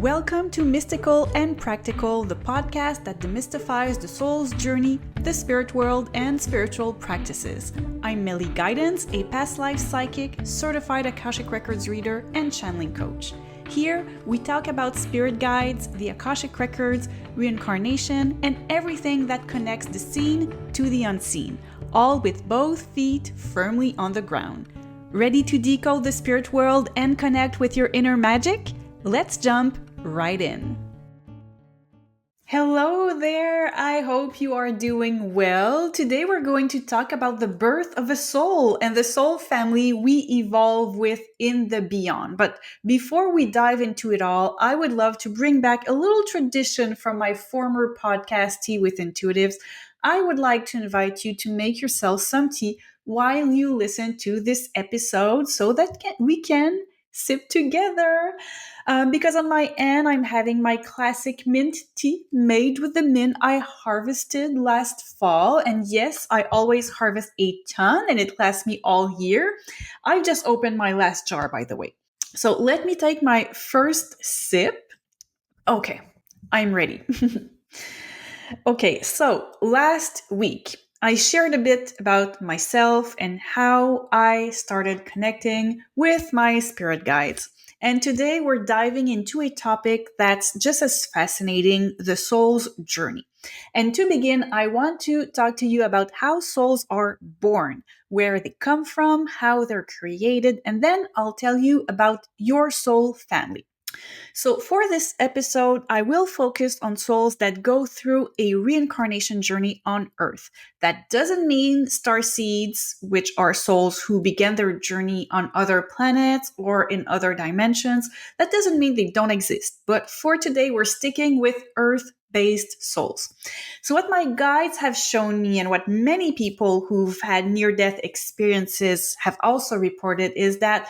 Welcome to Mystical and Practical, the podcast that demystifies the soul's journey, the spirit world, and spiritual practices. I'm Millie Guidance, a past life psychic, certified Akashic Records reader, and channeling coach. Here, we talk about spirit guides, the Akashic Records, reincarnation, and everything that connects the seen to the unseen, all with both feet firmly on the ground. Ready to decode the spirit world and connect with your inner magic? Let's jump right in. Hello there, I hope you are doing well. Today we're going to talk about the birth of a soul and the soul family we evolve with in the beyond. But before we dive into it all, I would love to bring back a little tradition from my former podcast, Tea with Intuitives. I would like to invite you to make yourself some tea while you listen to this episode so that we can sip together. Because on my end, I'm having my classic mint tea made with the mint I harvested last fall. And yes, I always harvest a ton and it lasts me all year. I just opened my last jar, by the way. So let me take my first sip. Okay, I'm ready. Okay, so last week, I shared a bit about myself and how I started connecting with my spirit guides. And today we're diving into a topic that's just as fascinating, the soul's journey. And to begin, I want to talk to you about how souls are born, where they come from, how they're created, and then I'll tell you about your soul family. So, for this episode, I will focus on souls that go through a reincarnation journey on Earth. That doesn't mean starseeds, which are souls who began their journey on other planets or in other dimensions. That doesn't mean they don't exist. But for today, we're sticking with Earth-based souls. So, what my guides have shown me and what many people who've had near-death experiences have also reported is that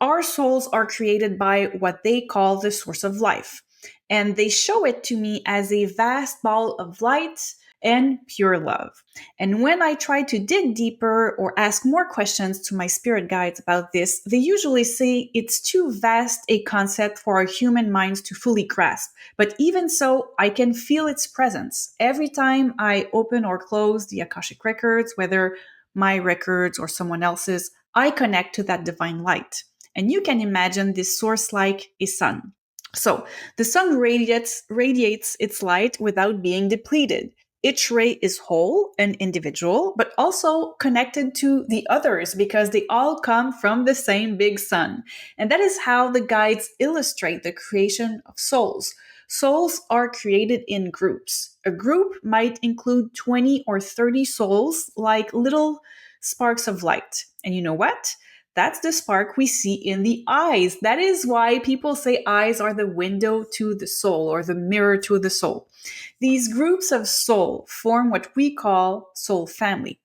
our souls are created by what they call the source of life. And they show it to me as a vast ball of light and pure love. And when I try to dig deeper or ask more questions to my spirit guides about this, they usually say it's too vast a concept for our human minds to fully grasp. But even so, I can feel its presence every time I open or close the Akashic Records, whether my records or someone else's. I connect to that divine light. And you can imagine this source like a sun. So the sun radiates its light without being depleted. Each ray is whole and individual, but also connected to the others because they all come from the same big sun. And that is how the guides illustrate the creation of souls. Souls are created in groups. A group might include 20 or 30 souls, like little sparks of light. And you know what? That's the spark we see in the eyes. That is why people say eyes are the window to the soul or the mirror to the soul. These groups of soul form what we call soul family.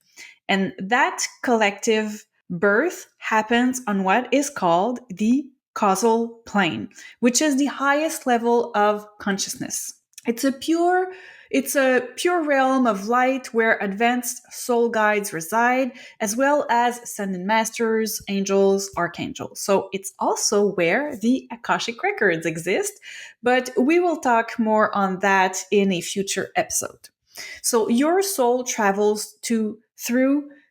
And that collective birth happens on what is called the causal plane, which is the highest level of consciousness. It's a pure realm of light where advanced soul guides reside, as well as ascended masters, angels, archangels. So it's also where the Akashic Records exist, but we will talk more on that in a future episode. So your soul travels through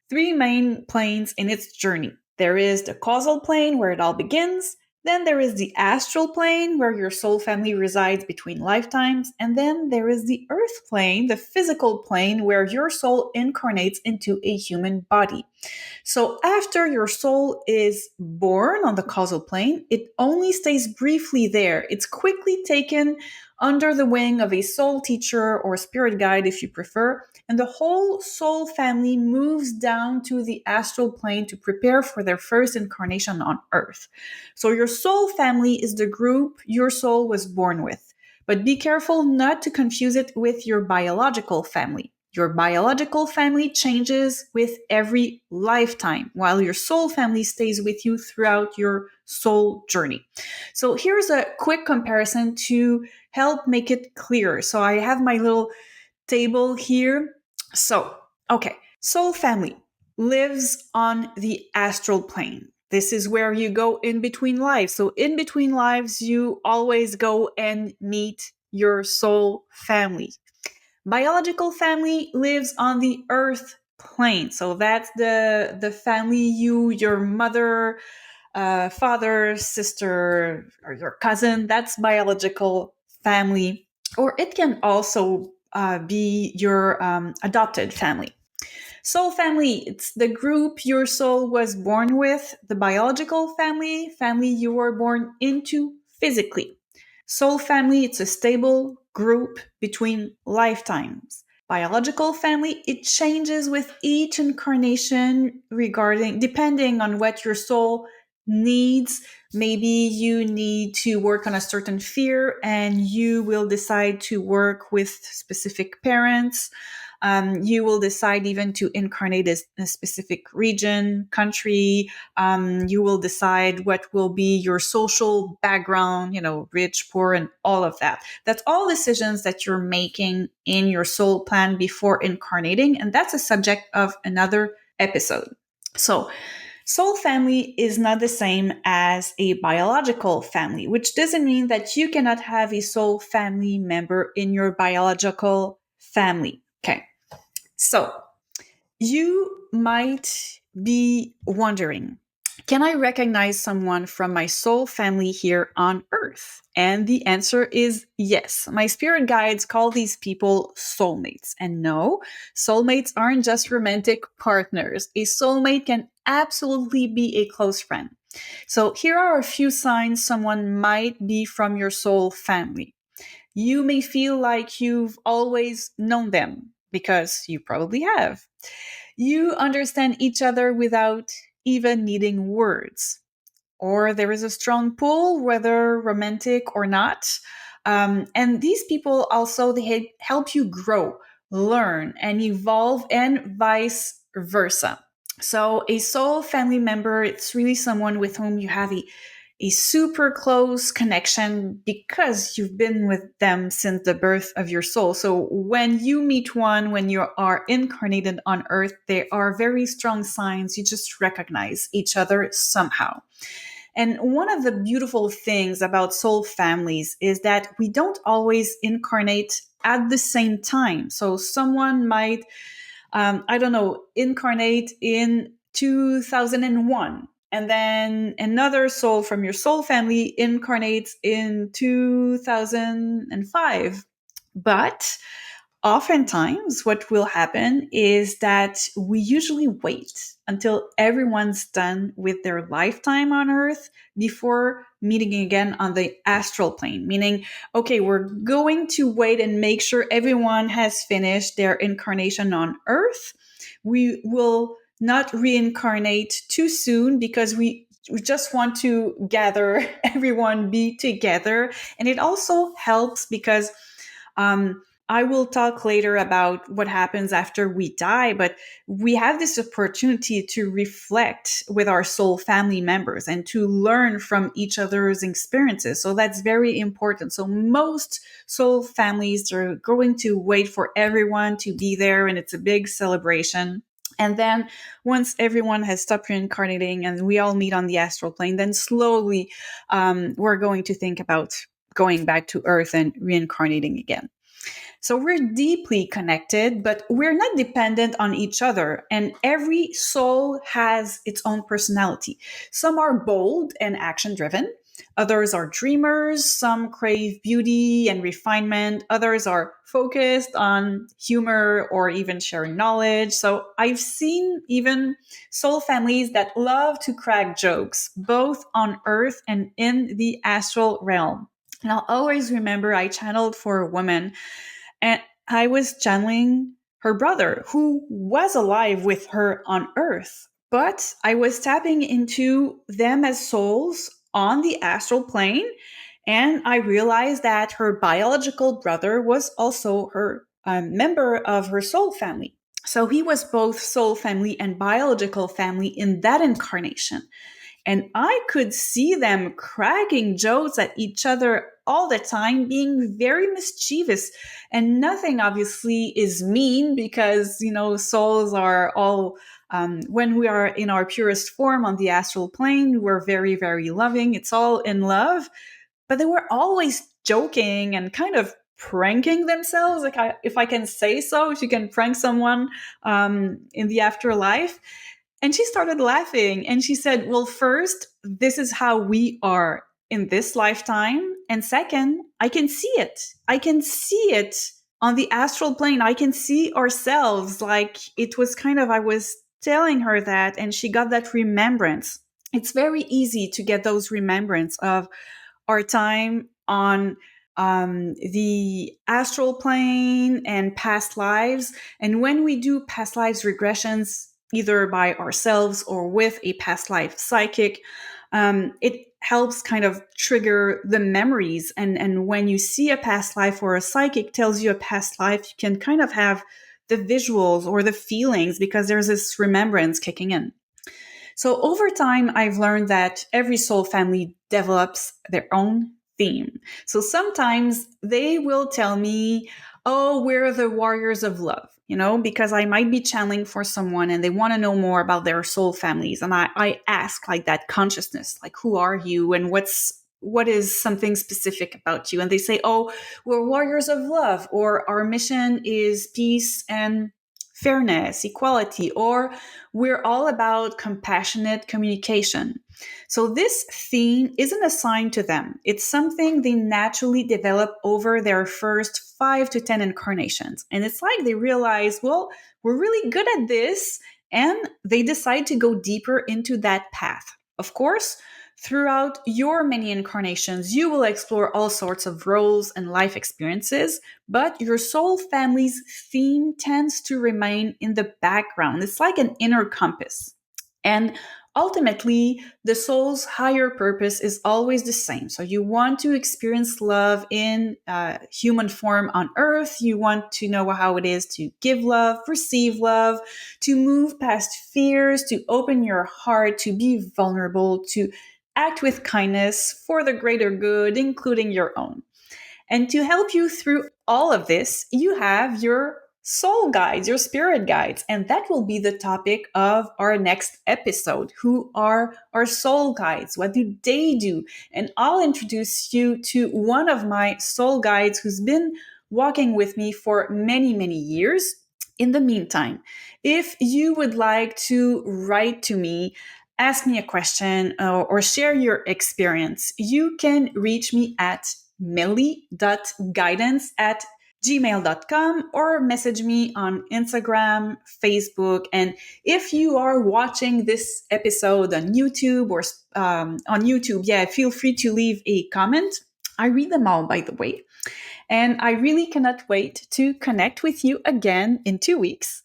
three main planes in its journey. There is the causal plane where it all begins. Then there is the astral plane where your soul family resides between lifetimes. And then there is the earth plane, the physical plane where your soul incarnates into a human body. So after your soul is born on the causal plane, it only stays briefly there. It's quickly taken under the wing of a soul teacher or spirit guide if you prefer, and the whole soul family moves down to the astral plane to prepare for their first incarnation on Earth. So your soul family is the group your soul was born with. But be careful not to confuse it with your biological family. Your biological family changes with every lifetime, while your soul family stays with you throughout your soul journey. So here's a quick comparison to help make it clear. So I have my little table here. So, okay, soul family lives on the astral plane. This is where you go in between lives. So, in between lives, you always go and meet your soul family. Biological family lives on the earth plane. So, that's the family your mother, father, sister, or your cousin. That's biological family. Or it can also be your adopted family. Soul family, it's the group your soul was born with, the biological family, family you were born into physically. Soul family, it's a stable group between lifetimes. Biological family, it changes with each incarnation regarding depending on what your soul needs. Maybe you need to work on a certain fear and you will decide to work with specific parents. You will decide even to incarnate as a specific region, country. You will decide what will be your social background, rich, poor, and all of that. That's all decisions that you're making in your soul plan before incarnating. And that's a subject of another episode. So, soul family is not the same as a biological family, which doesn't mean that you cannot have a soul family member in your biological family. Okay. So, you might be wondering, can I recognize someone from my soul family here on earth? And the answer is yes. My spirit guides call these people soulmates. And no, soulmates aren't just romantic partners. A soulmate can absolutely be a close friend. So here are a few signs someone might be from your soul family. You may feel like you've always known them because you probably have. You understand each other without even needing words. Or there is a strong pull, whether romantic or not. And these people also they help you grow, learn, and evolve, and vice versa. So a soul family member, it's really someone with whom you have a super close connection because you've been with them since the birth of your soul. So when you meet one, when you are incarnated on earth, there are very strong signs. You just recognize each other somehow. And one of the beautiful things about soul families is that we don't always incarnate at the same time. So someone might I don't know, incarnate in 2001. And then another soul from your soul family incarnates in 2005. But oftentimes, what will happen is that we usually wait until everyone's done with their lifetime on Earth before meeting again on the astral plane. Meaning, okay, we're going to wait and make sure everyone has finished their incarnation on Earth. We will not reincarnate too soon because we just want to gather everyone be together. And it also helps because I will talk later about what happens after we die, but we have this opportunity to reflect with our soul family members and to learn from each other's experiences. So that's very important. So most soul families are going to wait for everyone to be there, and it's a big celebration. And then once everyone has stopped reincarnating and we all meet on the astral plane, then slowly we're going to think about going back to Earth and reincarnating again. So we're deeply connected, but we're not dependent on each other. And every soul has its own personality. Some are bold and action driven. Others are dreamers. Some crave beauty and refinement. Others are focused on humor or even sharing knowledge. So I've seen even soul families that love to crack jokes, both on earth and in the astral realm. And I'll always remember I channeled for a woman and I was channeling her brother who was alive with her on Earth. But I was tapping into them as souls on the astral plane. And I realized that her biological brother was also her member of her soul family. So he was both soul family and biological family in that incarnation. And I could see them cracking jokes at each other all the time, being very mischievous. And nothing obviously is mean because, souls are all When we are in our purest form on the astral plane, we're very, very loving. It's all in love. But they were always joking and kind of pranking themselves, like if I can say so, if you can prank someone in the afterlife. And she started laughing and she said, well, first, this is how we are in this lifetime. And second, I can see it. I can see it on the astral plane. I can see ourselves. Like it was kind of, I was telling her that, and she got that remembrance. It's very easy to get those remembrance of our time on the astral plane and past lives. And when we do past lives regressions, either by ourselves or with a past life psychic, it helps kind of trigger the memories. And when you see a past life or a psychic tells you a past life, you can kind of have the visuals or the feelings because there's this remembrance kicking in. So over time, I've learned that every soul family develops their own theme. So sometimes they will tell me, oh, we're the warriors of love, because I might be channeling for someone and they want to know more about their soul families. And I ask like that consciousness, like, who are you and what is something specific about you? And they say, oh, we're warriors of love, or our mission is peace and fairness, equality, or we're all about compassionate communication. So this theme isn't assigned to them. It's something they naturally develop over their first 5 to 10 incarnations. And it's like they realize, well, we're really good at this, and they decide to go deeper into that path. Of course, throughout your many incarnations, you will explore all sorts of roles and life experiences, but your soul family's theme tends to remain in the background. It's like an inner compass. And ultimately, the soul's higher purpose is always the same. So you want to experience love in human form on earth. You want to know how it is to give love, receive love, to move past fears, to open your heart, to be vulnerable, to act with kindness for the greater good, including your own. And to help you through all of this, you have your soul guides, your spirit guides. And that will be the topic of our next episode. Who are our soul guides? What do they do? And I'll introduce you to one of my soul guides who's been walking with me for many, many years. In the meantime, if you would like to write to me, ask me a question, or share your experience, you can reach me at melly.guidance@gmail.com or message me on Instagram, Facebook. And if you are watching this episode on YouTube or on YouTube, feel free to leave a comment. I read them all, by the way. And I really cannot wait to connect with you again in 2 weeks.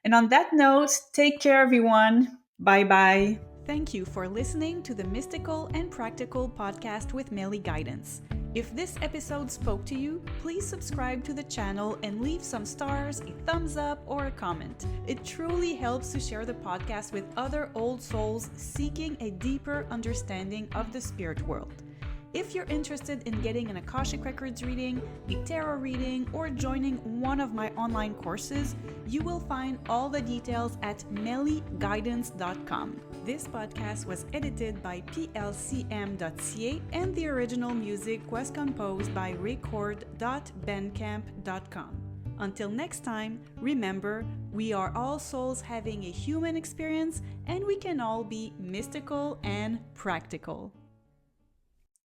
And on that note, take care, everyone. Bye bye. Thank you for listening to the Mystical and Practical podcast with Melly Guidance. If this episode spoke to you, please subscribe to the channel and leave some stars, a thumbs up, or a comment. It truly helps to share the podcast with other old souls seeking a deeper understanding of the spirit world. If you're interested in getting an Akashic Records reading, a tarot reading, or joining one of my online courses, you will find all the details at mellyguidance.com. This podcast was edited by plcm.ca and the original music was composed by record.bandcamp.com. Until next time, remember, we are all souls having a human experience and we can all be mystical and practical.